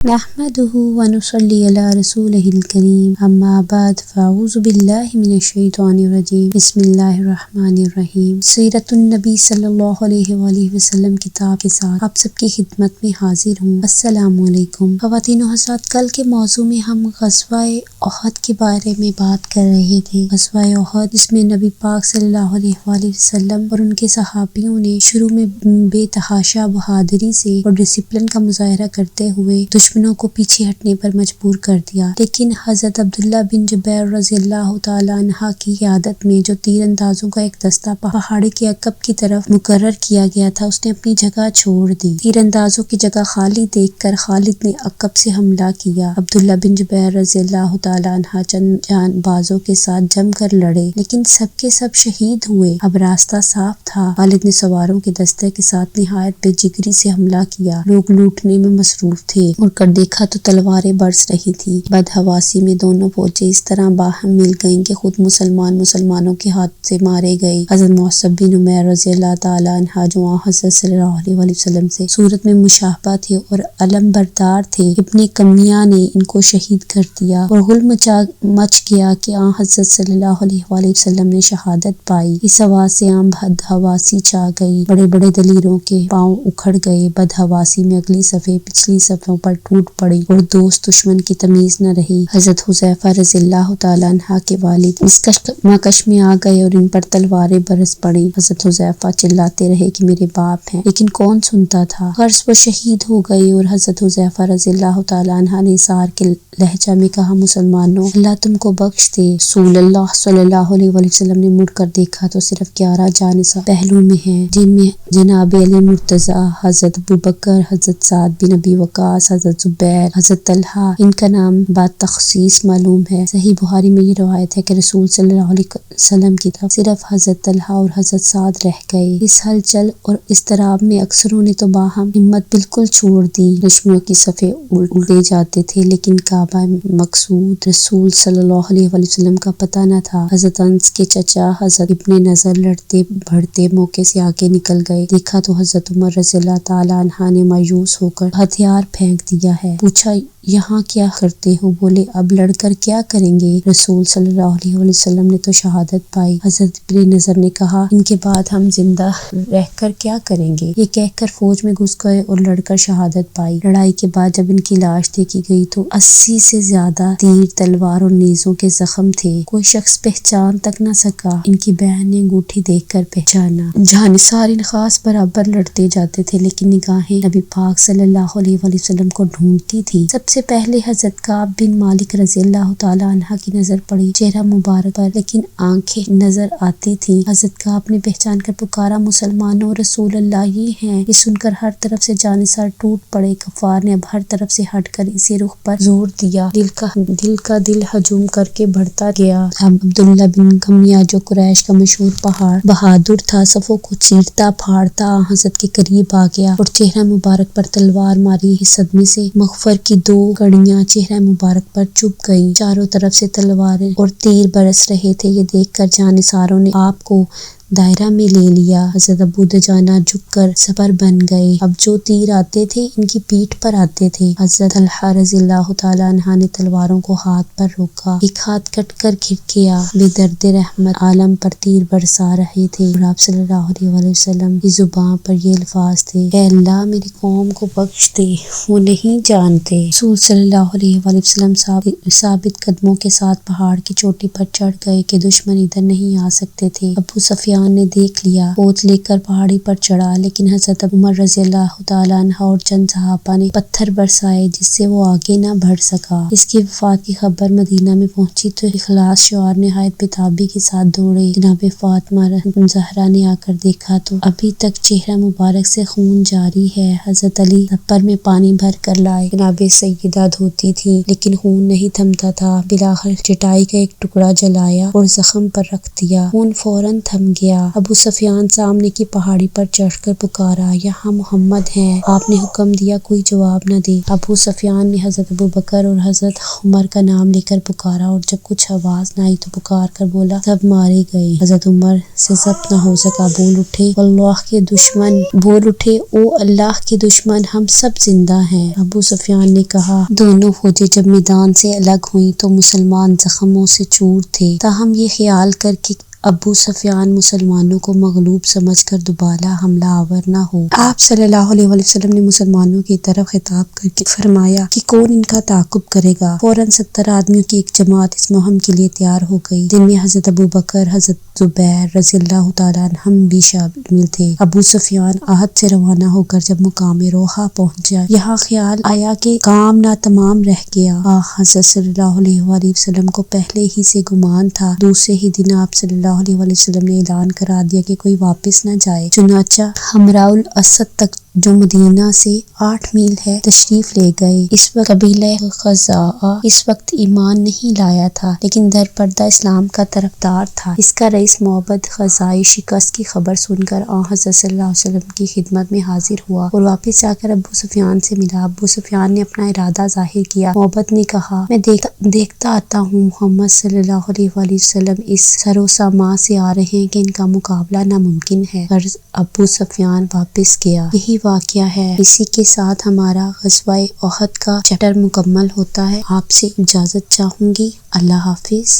نحمده ونصلي على رسوله الكريم اما بعد فاعوذ باللہ من الشیطان الرجیم بسم اللہ الرحمن الرحیم۔ سیرت النبی صلی اللہ علیہ وآلہ وسلم کتاب کے ساتھ آپ سب کی خدمت میں حاضر ہوں۔ السلام علیکم خواتین و حضرات، کل کے موضوع میں ہم غزوہ احد کے بارے میں بات کر رہے تھے۔ غزوہ احد جس میں نبی پاک صلی اللہ علیہ وآلہ وسلم اور ان کے صحابیوں نے شروع میں بے تحاشا بہادری سے اور ڈسپلن کا مظاہرہ کرتے ہوئے دشمنوں کو پیچھے ہٹنے پر مجبور کر دیا، لیکن حضرت عبداللہ بن جبیر رضی اللہ تعالی عنہ کی قیادت میں جو تیر اندازوں کا ایک دستہ پہاڑی کے عقب کی طرف مقرر کیا گیا تھا، اس نے اپنی جگہ چھوڑ دی۔ تیر اندازوں کی جگہ خالی دیکھ کر خالد نے عقب سے حملہ کیا۔ عبداللہ بن جبیر رضی اللہ تعالی عنہ چند جان بازوں کے ساتھ جم کر لڑے، لیکن سب کے سب شہید ہوئے۔ اب راستہ صاف تھا۔ خالد نے سواروں کے دستے کے ساتھ نہایت بے جگری سے حملہ کیا۔ لوگ لوٹنے میں مصروف تھے اور کر دیکھا تو تلواریں برس رہی تھی۔ بدحواسی میں دونوں فوجیں اس طرح باہم مل گئیں کہ خود مسلمانوں کے ہاتھ سے مارے گئے۔ حضرت مصعب بن عمیر رضی اللہ تعالی عنہ جو حضرت صلی اللہ علیہ وآلہ وسلم سے صورت میں مشابہ تھے اور علم بردار تھے، ابن کمیہ نے ان کو شہید کر دیا اور غل مچ گیا کہ حضرت صلی اللہ علیہ وآلہ وسلم نے شہادت پائی۔ اس آواز سے عام بدحواسی چھا گئی، بڑے بڑے دلیروں کے پاؤں اکھڑ گئے۔ بدحواسی میں اگلی صفیں پچھلی صفوں پر ٹوٹ پڑی اور دوست دشمن کی تمیز نہ رہی۔ حضرت حذیفہ رضی اللہ تعالی عنہ کے والد اس کشمکش میں آ گئے اور ان پر تلواریں برس پڑیں۔ حضرت حذیفہ چلاتے رہے کہ میرے باپ ہیں، لیکن کون سنتا تھا؟ غرض وہ شہید ہو گئے اور حضرت حذیفہ رضی اللہ تعالی عنہ نے اثار کے لہجہ میں کہا، مسلمانوں، اللہ تم کو بخش دے۔ رسول اللہ صلی اللہ علیہ وآلہ وسلم نے مڑ کر دیکھا تو صرف 11 جانصاف پہلو میں ہیں، جن میں جناب علی مرتضی، حضرت ابوبکر، حضرت سعد بن ابی وقاص، حضرت زبیر، حضرت طلحہ، ان کا نام بعد تخصیص معلوم ہے۔ صحیح بخاری میں یہ روایت ہے کہ رسول صلی اللہ علیہ وسلم کی طرف صرف حضرت طلحہ اور حضرت سعد رہ گئے۔ اس ہلچل اور اضطراب میں اکثروں نے تو باہم ہمت بالکل چھوڑ دی۔ دشمنوں کی صفیں الٹے جاتے تھے، لیکن کعبہ مقصود رسول صلی اللہ علیہ وآلہ وسلم کا پتہ نہ تھا۔ حضرت انس کے چچا حضرت ابن نظر لڑتے بڑھتے موقع سے آگے نکل گئے۔ دیکھا تو حضرت عمر رضی اللہ تعالی عنہ نے مایوس ہو کر ہتھیار پھینک دیا ہے۔ پوچھا، یہاں کیا کرتے ہو؟ بولے، اب لڑ کر کیا کریں گے؟ رسول صلی اللہ علیہ وآلہ وسلم نے تو شہادت پائی۔ حضرت ابن نظر نے کہا، ان کے بعد ہم زندہ رہ کر کیا کریں گے؟ یہ کہہ کر فوج میں گھس گئے اور لڑ کر شہادت پائی۔ لڑائی کے بعد جب ان کی لاش دیکھی گئی تو 80 سے زیادہ تیر، تلوار اور نیزوں کے زخم تھے۔ کوئی شخص پہچان تک نہ سکا۔ ان کی بہن نے انگوٹھی دیکھ کر پہچانا۔ جانصار ان خاص برابر لڑتے جاتے تھے، لیکن نگاہیں نبی پاک صلی اللہ علیہ وآلہ وسلم کو ڈھونڈتی تھی۔ سب سے پہلے حضرت کعب بن مالک رضی اللہ تعالی عنہ کی نظر پڑی، چہرہ مبارک پر، لیکن آنکھیں نظر آتی تھیں۔ حضرت کعب نے پہچان کر پکارا، مسلمانوں، رسول اللہ یہ ہیں۔ یہ سن کر ہر طرف سے جانصار ٹوٹ پڑے۔ کفار نے اب ہر طرف سے ہٹ کر اسی رخ پر زور دیا۔ دل ہجوم کر کے بڑھتا گیا۔ اب عبداللہ بن کمیہ جو قریش کا مشہور بہادر تھا، صفوں کو چیرتا پھاڑتا حضرت کے قریب آ گیا اور چہرہ مبارک پر تلوار ماری۔ اس صدمے سے مغفر کی 2 کڑیاں چہرہ مبارک پر چبھ گئیں۔ چاروں طرف سے تلواریں اور تیر برس رہے تھے۔ یہ دیکھ کر جانصاروں نے آپ کو دائرہ میں لے لیا۔ حضرت ابو دجانہ جھک کر سپر بن گئے۔ اب جو تیر آتے تھے ان کی پیٹھ پر آتے تھے۔ حضرت طلحہ رضی اللہ تعالی عنہ نے تلواروں کو ہاتھ پر روکا۔ ایک ہاتھ کٹ کر گر گیا۔ بے درد رحمت عالم پر تیر برسا رہے تھے اور آپ صلی اللہ علیہ وآلہ وسلم کی زبان پر یہ الفاظ تھے، اے اللہ میری قوم کو بخش دے، وہ نہیں جانتے۔ رسول صلی اللہ علیہ وآلہ وسلم ثابت قدموں کے ساتھ پہاڑ کی چوٹی پر چڑھ گئے کہ دشمن ادھر نہیں آ سکتے تھے۔ ابو سفیان نے دیکھ لیا، پوت لے کر پہاڑی پر چڑھا، لیکن حضرت عمر رضی اللہ تعالی عنہ اور چند صحابہ نے پتھر برسائے جس سے وہ آگے نہ بڑھ سکا۔ اس کی وفات کی خبر مدینہ میں پہنچی تو اخلاص شعار نہایت بےتابی کے ساتھ دوڑے۔ جناب فاطمہ زہرا نے آ کر دیکھا تو ابھی تک چہرہ مبارک سے خون جاری ہے۔ حضرت علی ٹپر میں پانی بھر کر لائے۔ جناب سیدہ دھوتی تھی لیکن خون نہیں تھمتا تھا۔ بلاخر چٹائی کا ایک ٹکڑا جلایا اور زخم پر رکھ دیا۔ خون فوراً تھم گیا۔ گیا۔ ابو سفیان سامنے کی پہاڑی پر چڑھ کر پکارا، یہاں محمد ہیں، آپ نے حکم دیا کوئی جواب نہ دے۔ ابو سفیان نے حضرت ابوبکر اور حضرت عمر کا نام لے کر پکارا اور جب کچھ آواز نہ آئی تو پکار کر بولا، سب مارے گئے۔ حضرت عمر سے ضبط نہ ہو سکا، بول اٹھے او اللہ کے دشمن، ہم سب زندہ ہیں۔ ابو سفیان نے کہا، دونوں فوجیں جب میدان سے الگ ہوئیں تو مسلمان زخموں سے چور تھے، تاہم یہ خیال کر کے ابو سفیان مسلمانوں کو مغلوب سمجھ کر دوبارہ حملہ آور نہ ہو۔ آپ صلی اللہ علیہ وسلم نے مسلمانوں کی طرف خطاب کر کے فرمایا کہ کون ان کا تعاقب کرے گا؟ فوراً 70 آدمیوں کی ایک جماعت اس مہم کے لیے تیار ہو گئی، جن میں حضرت ابوبکر، حضرت زبیر رضی اللہ تعالیٰ عنہم بھی شامل تھے۔ ابو سفیان عہد سے روانہ ہو کر جب مقام روحا پہنچا، یہاں خیال آیا کہ کام ناتمام رہ گیا۔ حضرت صلی اللہ علیہ وآلہ وسلم کو پہلے ہی سے گمان تھا۔ دوسرے ہی دن آپ صلی اللہ علیہ وسلم نے اعلان کرا دیا کہ کوئی واپس نہ جائے، چنانچہ حمراء الاسد تک جو مدینہ سے 8 میل ہے تشریف لے گئے۔ اس وقت قبیلہ خزاعہ اس وقت ایمان نہیں لایا تھا، لیکن در پردہ اسلام کا طرفدار تھا۔ اس کا رئیس معبد خزاعی شکست کی خبر سن کر حضرت صلی اللہ علیہ وسلم کی خدمت میں حاضر ہوا اور واپس جا کر ابو سفیان سے ملا۔ ابو سفیان نے اپنا ارادہ ظاہر کیا۔ معبد نے کہا، میں دیکھتا آتا ہوں محمد صلی اللہ علیہ وآلہ وسلم اس سر و سامان سے آ رہے ہیں کہ ان کا مقابلہ ناممکن ہے۔ غرض ابو سفیان واپس گیا۔ یہی واقعہ ہے۔ اسی کے ساتھ ہمارا غزوہ احد کا چیپٹر مکمل ہوتا ہے۔ آپ سے اجازت چاہوں گی۔ اللہ حافظ۔